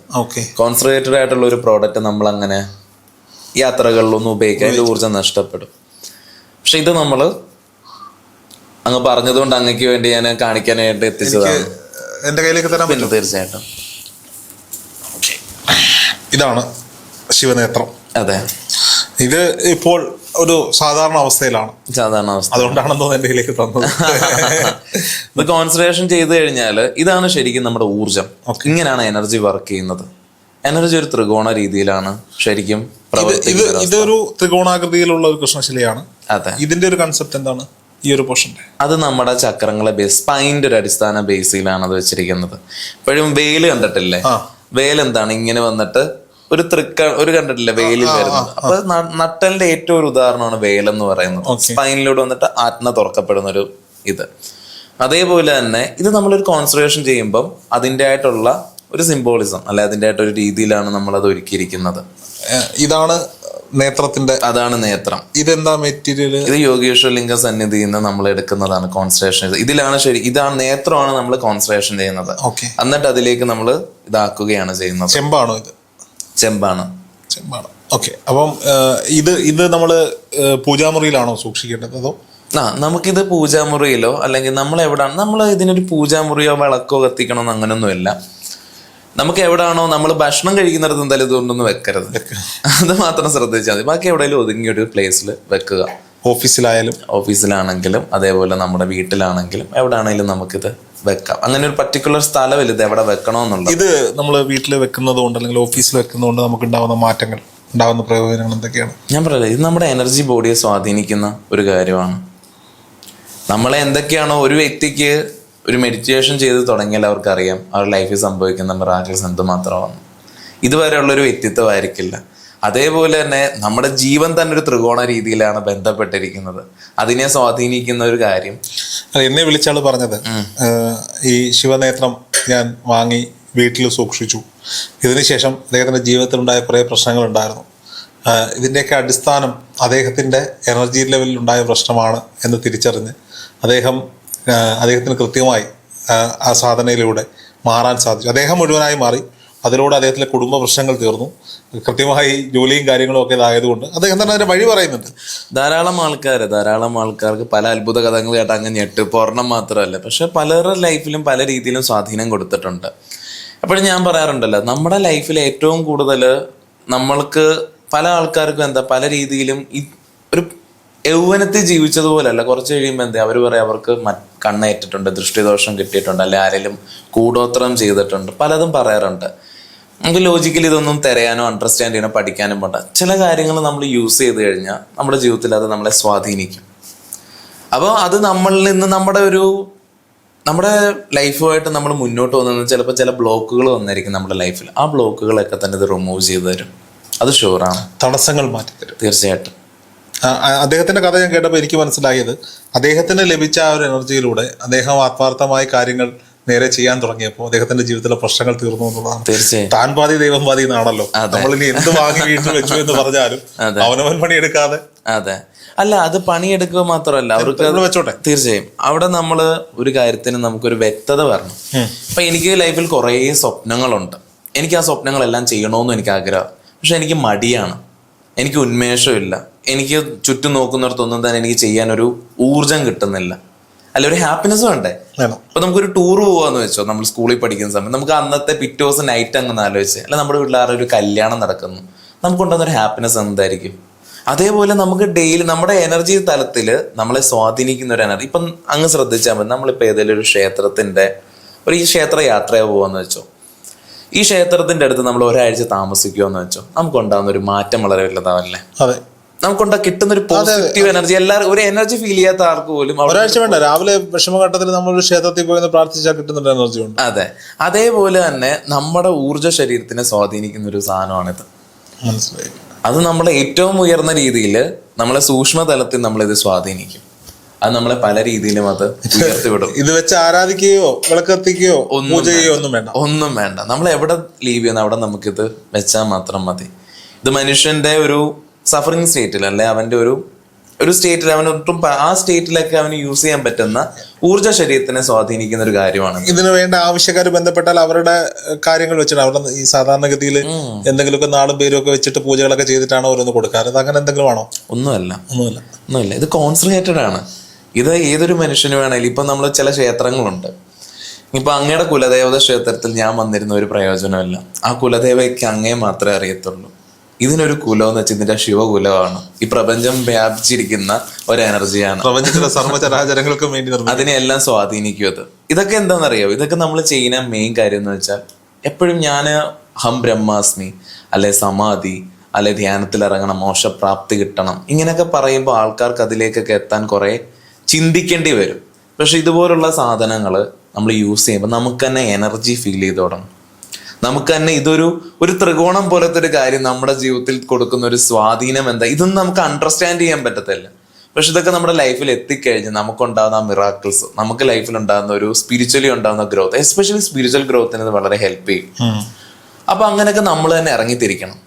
കോൺസെൻട്രേറ്റഡ് ആയിട്ടുള്ള ഒരു പ്രോഡക്റ്റ് നമ്മൾ അങ്ങനെ യാത്രകളിലൊന്നും ഉപയോഗിക്കാൻ അതിന്റെ ഊർജ്ജം നഷ്ടപ്പെടും. പക്ഷെ ഇത് നമ്മള് അങ്ങ് പറഞ്ഞതുകൊണ്ട് അങ്ങക്ക് വേണ്ടി ഞാൻ കാണിക്കാനായിട്ട് എത്തിച്ചതാണ്. എന്റെ കയ്യിലേക്ക് തരാൻ പിന്നെ തീർച്ചയായിട്ടും. ഇതാണ് ശിവനേത്രം. അതെ, ഇത് ഇപ്പോൾ ഒരു സാധാരണ അവസ്ഥയിലാണ്. സാധാരണ അവസ്ഥ അതുകൊണ്ടാണെന്നോ എന്റെ കയ്യിലേക്ക് തന്നത്. ഇത് കോൺസെൻട്രേഷൻ ചെയ്ത് കഴിഞ്ഞാൽ ഇതാണ് ശരിക്കും നമ്മുടെ ഊർജം. ഇങ്ങനെയാണ് എനർജി വർക്ക് ചെയ്യുന്നത്. എനർജി ഒരു ത്രികോണ രീതിയിലാണ് ശരിക്കും പ്രവർത്തിക്കുന്നത്. ഇതൊരു ത്രികോണാകൃതിയിലുള്ള ഒരു കൃഷ്ണശിലയാണ്. അതെ, ഇതിന്റെ ഒരു കൺസെപ്റ്റ് എന്താണ്? ഈ ഒരു പോർഷന്റെ അത് നമ്മുടെ ചക്രങ്ങളെ സ്പൈൻ്റെ ഒരു അടിസ്ഥാന ബേസിലാണ് അത് വെച്ചിരിക്കുന്നത്. ഇപ്പോഴും വേല് കണ്ടിട്ടില്ലേ? വേൽ എന്താണ് ഇങ്ങനെ വന്നിട്ട് ഒരു കണ്ടിട്ടില്ല വേലിൽ വരുന്നത്. അപ്പൊ നട്ടലിന്റെ ഏറ്റവും ഒരു ഉദാഹരണമാണ് വേലെന്ന് പറയുന്നത്. സ്പൈനിലൂടെ വന്നിട്ട് ആത്മ തുറക്കപ്പെടുന്ന ഒരു ഇത്. അതേപോലെ തന്നെ ഇത് നമ്മളൊരു കോൺസെൻട്രേഷൻ ചെയ്യുമ്പം അതിൻ്റെ ആയിട്ടുള്ള ഒരു സിംബോളിസം അല്ലെ അതിൻ്റെ ആയിട്ടൊരു രീതിയിലാണ് നമ്മൾ അത് ഒരുക്കിയിരിക്കുന്നത്. ഇതാണ് നേത്രത്തിന്റെ, അതാണ് നേത്രം. ഇതെന്താ മെറ്റീരിയൽ? ഇത് യോഗേശ്വര ലിംഗ സന്നിധിയിൽ നിന്ന് നമ്മൾ എടുക്കുന്നതാണ് കോൺസെൻട്രേഷൻ. ഇതിലാണ് ഇതാണ് നേത്രമാണ് നമ്മൾ കോൺസെൻട്രേഷൻ ചെയ്യുന്നത്. എന്നിട്ട് അതിലേക്ക് നമ്മൾ ഇതാക്കുകയാണ് ചെയ്യുന്നത്. ചെമ്പാണോ ഇത്? ചെമ്പാണ്. ഓക്കെ. അപ്പം ഇത് നമ്മള് പൂജാമുറിയിലാണോ സൂക്ഷിക്കേണ്ടത്? അതോ നമുക്കിത് പൂജാമുറിയിലോ അല്ലെങ്കിൽ നമ്മൾ എവിടെയാണ് നമ്മൾ ഇതിനൊരു പൂജാമുറിയോ വിളക്കോ കത്തിക്കണമെന്ന് അങ്ങനൊന്നുമില്ല. നമുക്ക് എവിടാണോ നമ്മൾ ഭക്ഷണം കഴിക്കുന്നിടത്ത് എന്തായാലും ഇതുകൊണ്ടൊന്നും വെക്കരുത്. അത് മാത്രം ശ്രദ്ധിച്ചാൽ മതി. ബാക്കി എവിടെയെങ്കിലും ഒതുങ്ങിയൊരു പ്ലേസിൽ വെക്കുക. ഓഫീസിലാണെങ്കിലും അതേപോലെ നമ്മുടെ വീട്ടിലാണെങ്കിലും എവിടെയാണെങ്കിലും നമുക്കിത് വെക്കാം. അങ്ങനെ ഒരു പർട്ടിക്കുലർ സ്ഥലമില്ല ഇത് എവിടെ വെക്കണമെന്നുള്ളത്. ഇത് നമ്മൾ വീട്ടിൽ വെക്കുന്നത് കൊണ്ട് അല്ലെങ്കിൽ ഓഫീസിൽ വെക്കുന്നത് കൊണ്ട് നമുക്ക് ഉണ്ടാവുന്ന മാറ്റങ്ങൾ, ഉണ്ടാവുന്ന പ്രയോജനങ്ങൾ എന്തൊക്കെയാണ്? ഞാൻ പറയല്ലേ, ഇത് നമ്മുടെ എനർജി ബോഡിയെ സ്വാധീനിക്കുന്ന ഒരു കാര്യമാണ്. നമ്മളെ എന്തൊക്കെയാണോ ഒരു വ്യക്തിക്ക് ഒരു മെഡിറ്റേഷൻ ചെയ്ത് തുടങ്ങിയാൽ അവർക്കറിയാം അവരുടെ ലൈഫിൽ സംഭവിക്കുന്ന മിറാക്കിൾസ് എന്തുമാത്രമാണ്. ഇതുവരെയുള്ളൊരു വ്യക്തിത്വമായിരിക്കില്ല. അതേപോലെ തന്നെ നമ്മുടെ ജീവൻ തന്നെ ഒരു ത്രികോണ രീതിയിലാണ് ബന്ധപ്പെട്ടിരിക്കുന്നത്. അതിനെ സ്വാധീനിക്കുന്ന ഒരു കാര്യം എന്നെ വിളിച്ചാൾ പറഞ്ഞത്, ഈ ശിവനേത്രം ഞാൻ വാങ്ങി വീട്ടിൽ സൂക്ഷിച്ചു. ഇതിനുശേഷം അദ്ദേഹത്തിന്റെ ജീവിതത്തിലുണ്ടായ കുറേ പ്രശ്നങ്ങളുണ്ടായിരുന്നു. ഇതിൻ്റെയൊക്കെ അടിസ്ഥാനം അദ്ദേഹത്തിന്റെ എനർജി ലെവലിൽ ഉണ്ടായ പ്രശ്നമാണ് എന്ന് തിരിച്ചറിഞ്ഞ് അദ്ദേഹത്തിന് കൃത്യമായി ആ സാധനയിലൂടെ മാറാൻ സാധിച്ചു. അദ്ദേഹം മുഴുവനായി മാറി. അതിലൂടെ അദ്ദേഹത്തിലെ കുടുംബ പ്രശ്നങ്ങൾ തീർന്നു. കൃത്യമായി ജോലിയും കാര്യങ്ങളും ഒക്കെ ഇതായതുകൊണ്ട് അദ്ദേഹം തന്നെ അതിന്റെ വഴി പറയുന്നുണ്ട്. ധാരാളം ആൾക്കാർക്ക് പല അത്ഭുത കഥകൾ കേട്ട് അങ്ങ് ഞെട്ട് പൊറണം മാത്രമല്ല, പക്ഷെ പലരുടെ ലൈഫിലും പല രീതിയിലും സ്വാധീനം കൊടുത്തിട്ടുണ്ട്. അപ്പോഴും ഞാൻ പറയാറുണ്ടല്ലോ, നമ്മുടെ ലൈഫിൽ ഏറ്റവും കൂടുതൽ നമ്മൾക്ക് പല ആൾക്കാർക്കും പല രീതിയിലും ഒരു യൗവനത്തിൽ ജീവിച്ചതുപോലല്ല. കുറച്ച് കഴിയുമ്പോൾ അവർ പറയാം അവർക്ക് കണ്ണേറ്റിട്ടുണ്ട്, ദൃഷ്ടിദോഷം കിട്ടിയിട്ടുണ്ട്, അല്ലെ ആരെങ്കിലും കൂടോത്രം ചെയ്തിട്ടുണ്ട്, പലതും പറയാറുണ്ട്. നമുക്ക് ലോജിക്കലി ഇതൊന്നും തിരയാനോ അണ്ടർസ്റ്റാൻഡ് ചെയ്യാനോ പഠിക്കാനും പോണ്ട. ചില കാര്യങ്ങൾ നമ്മൾ യൂസ് ചെയ്ത് കഴിഞ്ഞാൽ നമ്മുടെ ജീവിതത്തിൽ അത് നമ്മളെ സ്വാധീനിക്കും. അപ്പോൾ അത് നമ്മളിൽ നിന്ന് നമ്മുടെ ലൈഫുമായിട്ട് നമ്മൾ മുന്നോട്ട് പോകുന്നത് ചിലപ്പോൾ ചില ബ്ലോക്കുകൾ വന്നിരിക്കും നമ്മുടെ ലൈഫിൽ. ആ ബ്ലോക്കുകളൊക്കെ തന്നെ ഇത് റിമൂവ് ചെയ്ത് തരും. അത് ഷുവറാണ്. തടസ്സങ്ങൾ മാറ്റിത്തരും തീർച്ചയായിട്ടും. അദ്ദേഹത്തിന്റെ കഥ ഞാൻ കേട്ടപ്പോൾ എനിക്ക് മനസ്സിലായത്, അദ്ദേഹത്തിന് ലഭിച്ച ആ ഒരു എനർജിയിലൂടെ അദ്ദേഹം ആത്മാർത്ഥമായ കാര്യങ്ങൾ നേരെ ചെയ്യാൻ തുടങ്ങിയപ്പോൾ അദ്ദേഹത്തിന്റെ ജീവിതത്തിലെ പ്രശ്നങ്ങൾ തീർന്നു എന്നുള്ളതാണ്. തീർച്ചയായും. താൻ പാതി ദൈവം പാതി എന്നാണല്ലോ. നമ്മളിനി എന്ത് വാങ്ങി വീട്ടിൽ വെച്ചു എന്ന് പറഞ്ഞാലും അവനവൻ പണിയെടുക്കാതെ. അതെ, അല്ല അത് പണിയെടുക്കുക മാത്രമല്ല, അവർക്ക് വെച്ചോട്ടെ. തീർച്ചയായും അവിടെ നമ്മൾ ഒരു കാര്യത്തിന് നമുക്കൊരു വ്യക്തത വരണം. ഇപ്പൊ എനിക്ക് ലൈഫിൽ കുറേ സ്വപ്നങ്ങളുണ്ട്. എനിക്ക് ആ സ്വപ്നങ്ങളെല്ലാം ചെയ്യണമെന്നും എനിക്ക് ആഗ്രഹം. പക്ഷെ എനിക്ക് മടിയാണ്, എനിക്ക് ഉന്മേഷമില്ല, എനിക്ക് ചുറ്റും നോക്കുന്നിടത്തൊന്നും തന്നെ എനിക്ക് ചെയ്യാനൊരു ഊർജം കിട്ടുന്നില്ല, അല്ല ഒരു ഹാപ്പിനെസ് വേണ്ടേ. അപ്പൊ നമുക്കൊരു ടൂർ പോവാന്ന് വെച്ചോ, നമ്മൾ സ്കൂളിൽ പഠിക്കുന്ന സമയം നമുക്ക് അന്നത്തെ പിറ്റേ ദിവസം നൈറ്റ് അങ്ങ് ആലോചിച്ച്, അല്ല നമ്മുടെ വീട്ടിൽ ആരുടെ ഒരു കല്യാണം നടക്കുന്നു, നമുക്കുണ്ടാകുന്നൊരു ഹാപ്പിനെസ് എന്തായിരിക്കും. അതേപോലെ നമുക്ക് ഡെയിലി നമ്മുടെ എനർജി തലത്തിൽ നമ്മളെ സ്വാധീനിക്കുന്ന ഒരു എനർജി. ഇപ്പം അങ്ങ് ശ്രദ്ധിച്ചാൽ മതി, നമ്മളിപ്പോൾ ഏതെങ്കിലും ഒരു ഈ ക്ഷേത്ര യാത്രയോ പോവാന്ന് വെച്ചോ, ഈ ക്ഷേത്രത്തിന്റെ അടുത്ത് നമ്മൾ ഒരാഴ്ച താമസിക്കുമെന്ന് വെച്ചോ, നമുക്കുണ്ടാകുന്ന ഒരു മാറ്റം വളരെ വലുതാവല്ലേ. അതെ, കിട്ടുന്ന ഒരു പോസിറ്റീവ് എനർജി. എല്ലാവരും ഒരു എനർജി ഫീൽ ചെയ്യാത്ത ആർക്ക് പോലും ഒരാഴ്ച വേണ്ട, രാവിലെ വിഷമഘട്ടത്തിൽ നമ്മൾ ക്ഷേത്രത്തിൽ പോയി പ്രാർത്ഥിച്ചാൽ കിട്ടുന്ന എനർജി ഉണ്ട്. അതെ, അതേപോലെ തന്നെ നമ്മുടെ ഊർജ്ജ ശരീരത്തിനെ സ്വാധീനിക്കുന്ന ഒരു സാധനമാണിത്. മനസ്സിലായി. അത് നമ്മളെ ഏറ്റവും ഉയർന്ന രീതിയിൽ നമ്മളെ സൂക്ഷ്മതലത്തിൽ നമ്മളിത് സ്വാധീനിക്കും. അത് നമ്മളെ പല രീതിയിലും അത് ഉയർത്തിവിടും. ഇത് വെച്ച് ആരാധിക്കുകയോ വിളക്കത്തിക്കുകയോ പൂജ ചെയ്യുകയോ ഒന്നും വേണ്ട. നമ്മൾ എവിടെ ലീവ് ചെയ്യുന്ന അവിടെ നമുക്കിത് വെച്ചാൽ മാത്രം മതി. ഇത് മനുഷ്യന്റെ ഒരു സഫറിങ് സ്റ്റേറ്റിൽ, അല്ലെ അവന്റെ ഒരു ഒരു സ്റ്റേറ്റിൽ അവനൊട്ടും ആ സ്റ്റേറ്റിലൊക്കെ അവന് യൂസ് ചെയ്യാൻ പറ്റുന്ന ഊർജ്ജ ശരീരത്തിനെ സ്വാധീനിക്കുന്ന ഒരു കാര്യമാണ്. ഇതിനു വേണ്ട ആവശ്യക്കാർ ബന്ധപ്പെട്ടാൽ അവരുടെ കാര്യങ്ങൾ വെച്ചിട്ട് അവിടെ ഈ സാധാരണഗതിയിൽ എന്തെങ്കിലുമൊക്കെ നാളും പേരും ഒക്കെ വെച്ചിട്ട് പൂജകളൊക്കെ ചെയ്തിട്ടാണ് ഓരോന്ന് കൊടുക്കാറ്. അത് അങ്ങനെ എന്തെങ്കിലും ആണോ? ഒന്നുമില്ല. ഇത് കോൺസെൻട്രേറ്റഡ് ആണ്. ഇത് ഏതൊരു മനുഷ്യന് വേണമെങ്കിലും ഇപ്പൊ നമ്മൾ ചില ക്ഷേത്രങ്ങളുണ്ട്. ഇപ്പൊ അങ്ങയുടെ കുലദേവത ക്ഷേത്രത്തിൽ ഞാൻ വന്നിരുന്ന ഒരു പ്രയോജനമല്ല. ആ കുലദേവയ്ക്ക് അങ്ങേ മാത്രമേ അറിയത്തുള്ളൂ. ഇതിനൊരു കുലം എന്ന് വെച്ചാൽ ഇതിന്റെ ശിവകുലമാണ്. ഈ പ്രപഞ്ചം വ്യാപിച്ചിരിക്കുന്ന ഒരു എനർജിയാണ്. പ്രപഞ്ചത്തിലെ സർവ്വചരാചരങ്ങൾക്കും വേണ്ടി അതിനെല്ലാം സ്വാധീനിക്കും അത്. ഇതൊക്കെ എന്താണെന്നറിയോ? ഇതൊക്കെ നമ്മൾ ചെയ്യുന്ന മെയിൻ കാര്യം എന്ന് വെച്ചാൽ എപ്പോഴും ഞാൻ ഹം ബ്രഹ്മാസ്മി, അല്ലെ സമാധി, അല്ലെ ധ്യാനത്തിൽ ഇറങ്ങണം, മോക്ഷപ്രാപ്തി കിട്ടണം, ഇങ്ങനെയൊക്കെ പറയുമ്പോൾ ആൾക്കാർക്ക് അതിലേക്കൊക്കെ എത്താൻ കുറെ ചിന്തിക്കേണ്ടി വരും. പക്ഷെ ഇതുപോലുള്ള സാധനങ്ങൾ നമ്മൾ യൂസ് ചെയ്യുമ്പോൾ നമുക്ക് തന്നെ എനർജി ഫീൽ ചെയ്ത് തുടങ്ങും. നമുക്ക് തന്നെ ഒരു ത്രികോണം പോലത്തെ ഒരു കാര്യം നമ്മുടെ ജീവിതത്തിൽ കൊടുക്കുന്ന ഒരു സ്വാധീനം എന്താ, ഇതൊന്നും നമുക്ക് അണ്ടർസ്റ്റാൻഡ് ചെയ്യാൻ പറ്റത്തില്ല. പക്ഷെ ഇതൊക്കെ നമ്മുടെ ലൈഫിൽ എത്തിക്കഴിഞ്ഞ് നമുക്കുണ്ടാകുന്ന മിറാക്കിൾസ്, നമുക്ക് ലൈഫിൽ ഉണ്ടാകുന്ന ഒരു സ്പിരിച്വലി ഉണ്ടാകുന്ന ഗ്രോത്ത്, എസ്പെഷ്യലി സ്പിരിച്വൽ ഗ്രോത്തിന് ഇത് വളരെ ഹെൽപ്പ് ചെയ്യും. അപ്പൊ അങ്ങനെയൊക്കെ നമ്മൾ തന്നെ ഇറങ്ങിത്തിരിക്കണം.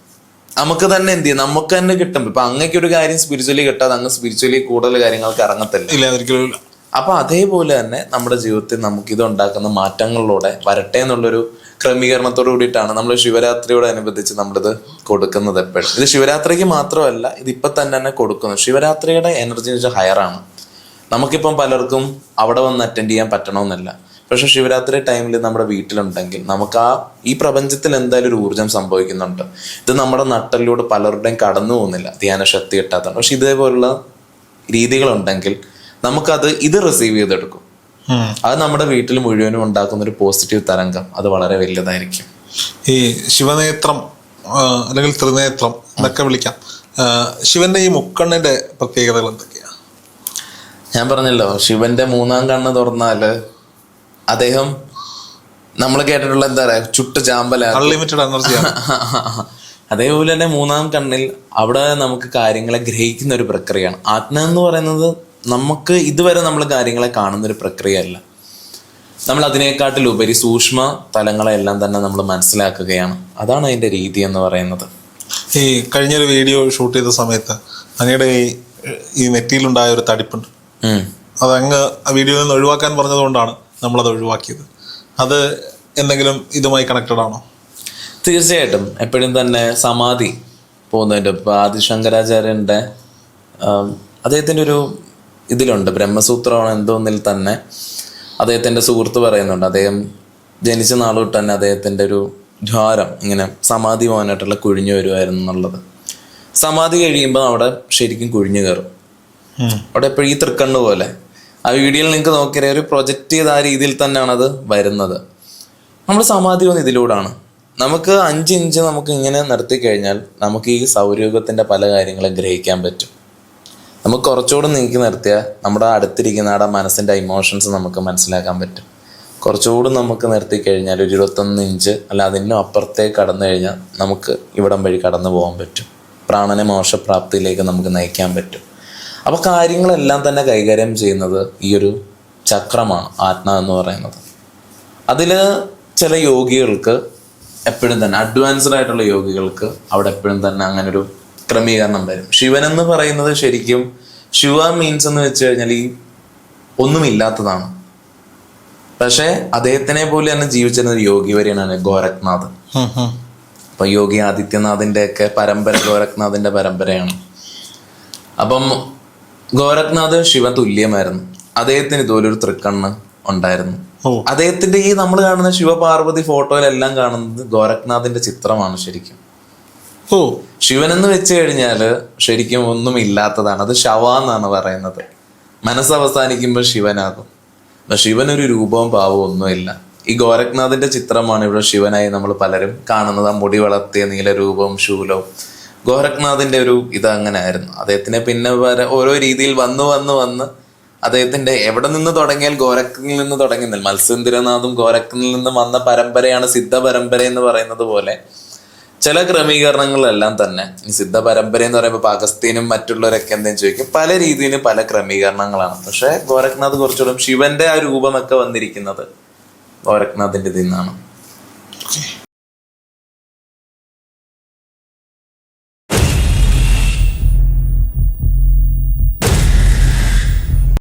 നമുക്ക് തന്നെ എന്ത് ചെയ്യും, നമുക്ക് തന്നെ കിട്ടും. ഇപ്പൊ അങ്ങക്കൊരു കാര്യം സ്പിരിച്വലി കിട്ടാതെ അങ്ങ് സ്പിരിച്വലി കൂടുതൽ കാര്യങ്ങൾക്ക് ഇറങ്ങത്തില്ല. അപ്പൊ അതേപോലെ തന്നെ നമ്മുടെ ജീവിതത്തിൽ നമുക്ക് ഇത് ഉണ്ടാക്കുന്ന മാറ്റങ്ങളിലൂടെ വരട്ടെ എന്നുള്ളൊരു ക്രമീകരണത്തോട് കൂടിയിട്ടാണ് നമ്മൾ ശിവരാത്രിയോടനുബന്ധിച്ച് നമ്മളിത് കൊടുക്കുന്നത്. എപ്പോഴും ഇത് ശിവരാത്രിക്ക് മാത്രമല്ല, ഇതിപ്പൊ തന്നെ കൊടുക്കുന്നു. ശിവരാത്രിയുടെ എനർജി എന്ന് വെച്ചാൽ ഹയറാണ്. നമുക്കിപ്പം പലർക്കും അവിടെ വന്ന് അറ്റൻഡ് ചെയ്യാൻ പറ്റണമെന്നില്ല. പക്ഷെ ശിവരാത്രി ടൈമിൽ നമ്മുടെ വീട്ടിലുണ്ടെങ്കിൽ നമുക്ക് ഈ പ്രപഞ്ചത്തിൽ എന്തായാലും ഒരു ഊർജ്ജം സംഭവിക്കുന്നുണ്ട്. ഇത് നമ്മുടെ നട്ടലിലൂടെ പലരുടെയും കടന്നു പോകുന്നില്ല, ധ്യാന ശക്തി കിട്ടാത്തതാണ്. പക്ഷെ ഇതേപോലുള്ള രീതികളുണ്ടെങ്കിൽ ഇത് റിസീവ് ചെയ്തെടുക്കും. അത് നമ്മുടെ വീട്ടിൽ മുഴുവനും ഉണ്ടാക്കുന്ന ഒരു പോസിറ്റീവ് തരംഗം അത് വളരെ വലുതായിരിക്കും. ഈ ശിവനേത്രം അല്ലെങ്കിൽ ത്രിനേത്രം എന്നൊക്കെ വിളിക്കാം. ശിവന്റെ ഈ മുക്കണ്ണിന്റെ പ്രത്യേകതകൾ എന്തൊക്കെയാ? ഞാൻ പറഞ്ഞല്ലോ, ശിവന്റെ മൂന്നാം കണ്ണ് തുറന്നാല് അദ്ദേഹം നമ്മൾ കേട്ടിട്ടുള്ള എന്താ പറയാ, ചുട്ട് ചാമ്പല, അൺലിമിറ്റഡ് എനർജിയാണ്. അതേപോലെ തന്നെ മൂന്നാം കണ്ണിൽ അവിടെ നമുക്ക് കാര്യങ്ങളെ ഗ്രഹിക്കുന്ന ഒരു പ്രക്രിയയാണ്. ആജ്ഞ എന്ന് പറയുന്നത് നമുക്ക് ഇതുവരെ നമ്മൾ കാര്യങ്ങളെ കാണുന്ന ഒരു പ്രക്രിയയല്ല. നമ്മൾ അതിനേക്കാട്ടിലുപരി സൂക്ഷ്മ തലങ്ങളെല്ലാം തന്നെ നമ്മൾ മനസ്സിലാക്കുകയാണ്. അതാണ് അതിന്റെ രീതി എന്ന് പറയുന്നത്. ഈ കഴിഞ്ഞൊരു വീഡിയോ ഷൂട്ട് ചെയ്ത സമയത്ത് അങ്ങയുടെ ഈ നെറ്റിയിലുണ്ടായ ഒരു തടിപ്പുണ്ട്. അത് അങ്ങ് ആ വീഡിയോയിൽ നിന്ന് ഒഴിവാക്കാൻ പറഞ്ഞതുകൊണ്ടാണ് നമ്മളത് ഒഴിവാക്കിയത്. അത് എന്തെങ്കിലും ഇതുമായി കണക്റ്റഡ് ആണോ? തീർച്ചയായിട്ടും. എപ്പോഴും തന്നെ സമാധി പോകുന്നതിൻ്റെ ഇപ്പം ആദിശങ്കരാചാര്യൻ്റെ അദ്ദേഹത്തിൻ്റെ ഒരു ഇതിലുണ്ട്, ബ്രഹ്മസൂത്രമാണ് എന്തോന്നിൽ തന്നെ അദ്ദേഹത്തിൻ്റെ സുഹൃത്ത് പറയുന്നുണ്ട്. അദ്ദേഹം ജനിച്ച നാൾ തൊട്ട് തന്നെ അദ്ദേഹത്തിൻ്റെ ഒരു ദ്വാരം ഇങ്ങനെ സമാധി പോകാനായിട്ടുള്ള കുഴിഞ്ഞു വരുമായിരുന്നു എന്നുള്ളത്. സമാധി കഴിയുമ്പോൾ അവിടെ ശരിക്കും കുഴിഞ്ഞു കയറും. അവിടെ എപ്പോഴും ഈ തൃക്കണ്ണ് പോലെ ആ വീഡിയോയിൽ നിങ്ങൾക്ക് നോക്കിയാൽ ഒരു പ്രൊജക്റ്റ് ചെയ്ത ആ രീതിയിൽ തന്നെയാണ് അത് വരുന്നത്. നമ്മൾ സമാധി വന്ന് ഇതിലൂടെയാണ്. നമുക്ക് 5 ഇഞ്ച് നമുക്ക് ഇങ്ങനെ നിർത്തി കഴിഞ്ഞാൽ നമുക്ക് ഈ സൗരയൂഥത്തിൻ്റെ പല കാര്യങ്ങളും ഗ്രഹിക്കാൻ പറ്റും. നമുക്ക് കുറച്ചുകൂടെ നീക്കി നിർത്തിയാൽ നമ്മുടെ അടുത്തിരിക്കുന്ന ആടെ മനസ്സിൻ്റെ ഇമോഷൻസ് നമുക്ക് മനസ്സിലാക്കാൻ പറ്റും. കുറച്ചുകൂടി നമുക്ക് നിർത്തി കഴിഞ്ഞാൽ ഒരു 21 ഇഞ്ച് അല്ല അതിനും അപ്പുറത്തേക്ക് കടന്നു കഴിഞ്ഞാൽ നമുക്ക് ഇവിടം വഴി കടന്നു പോകാൻ പറ്റും. പ്രാണനെ മോക്ഷപ്രാപ്തിയിലേക്ക് നമുക്ക് നയിക്കാൻ പറ്റും. അപ്പോൾ കാര്യങ്ങളെല്ലാം തന്നെ കൈകാര്യം ചെയ്യുന്നത് ഈ ഒരു ചക്രമാണ്, ആത്മ എന്ന് പറയുന്നത്. അതിൽ ചില യോഗികൾക്ക് എപ്പോഴും തന്നെ അഡ്വാൻസ്ഡ് ആയിട്ടുള്ള യോഗികൾക്ക് അവിടെ എപ്പോഴും തന്നെ അങ്ങനൊരു ക്രമീകരണം വരും. ശിവൻ എന്ന് പറയുന്നത് ശരിക്കും ശിവ മീൻസ് എന്ന് വെച്ച് കഴിഞ്ഞാൽ ഈ ഒന്നുമില്ലാത്തതാണ്. പക്ഷെ അദ്ദേഹത്തിനെ പോലെ തന്നെ ജീവിച്ചിരുന്ന ഒരു യോഗി വരെയാണ് ഗോരഖ്നാഥ്. അപ്പൊ യോഗി ആദിത്യനാഥിന്റെ ഒക്കെ പരമ്പര ഗോരഖ്നാഥിന്റെ പരമ്പരയാണ്. അപ്പം ഗോരഖ്നാഥ് ശിവ തുല്യമായിരുന്നു. അദ്ദേഹത്തിന് ഇതുപോലൊരു തൃക്കണ്ണ് ഉണ്ടായിരുന്നു. അദ്ദേഹത്തിന്റെ ഈ നമ്മൾ കാണുന്ന ശിവപാർവതി ഫോട്ടോയിലെല്ലാം കാണുന്നത് ഗോരഖ്നാഥിന്റെ ചിത്രമാണ് ശരിക്കും. ശിവൻ എന്ന് വെച്ച് കഴിഞ്ഞാല് ശരിക്കും ഒന്നും ഇല്ലാത്തതാണ്. അത് ശവ എന്നാണ് പറയുന്നത്. മനസ്സവസാനിക്കുമ്പോൾ ശിവനാകും. ശിവനൊരു രൂപവും ഭാവവും ഒന്നുമില്ല. ഈ ഗോരഖ്നാഥിന്റെ ചിത്രമാണ് ഇവിടെ ശിവനായി നമ്മൾ പലരും കാണുന്നത്. ആ മുടി വളർത്തിയ നീലരൂപവും ശൂലവും ഗോരഖ്നാഥിന്റെ ഒരു ഇത് അങ്ങനെ ആയിരുന്നു. അദ്ദേഹത്തിനെ പിന്നെ ഓരോ രീതിയിൽ വന്ന് അദ്ദേഹത്തിന്റെ എവിടെ നിന്ന് തുടങ്ങിയാൽ ഗോരഖിൽ നിന്ന് തുടങ്ങുന്നില്ല. മത്സ്യേന്ദ്രനാഥും ഗോരഖിൽ നിന്ന് വന്ന പരമ്പരയാണ് സിദ്ധ പരമ്പര എന്ന് പറയുന്നത് പോലെ ചില ക്രമീകരണങ്ങളെല്ലാം തന്നെ ഈ സിദ്ധ പരമ്പര എന്ന് പറയുമ്പോൾ പാകസ്തീനും മറ്റുള്ളവരൊക്കെ എന്തെങ്കിലും ചോദിക്കും. പല രീതിയിലും പല ക്രമീകരണങ്ങളാണ്. പക്ഷെ ഗോരഖ്നാഥ് കുറച്ചുകൂടെ ശിവന്റെ ആ രൂപമൊക്കെ വന്നിരിക്കുന്നത് ഗോരഖ്നാഥിന്റെ ഇതിൽ നിന്നാണ്.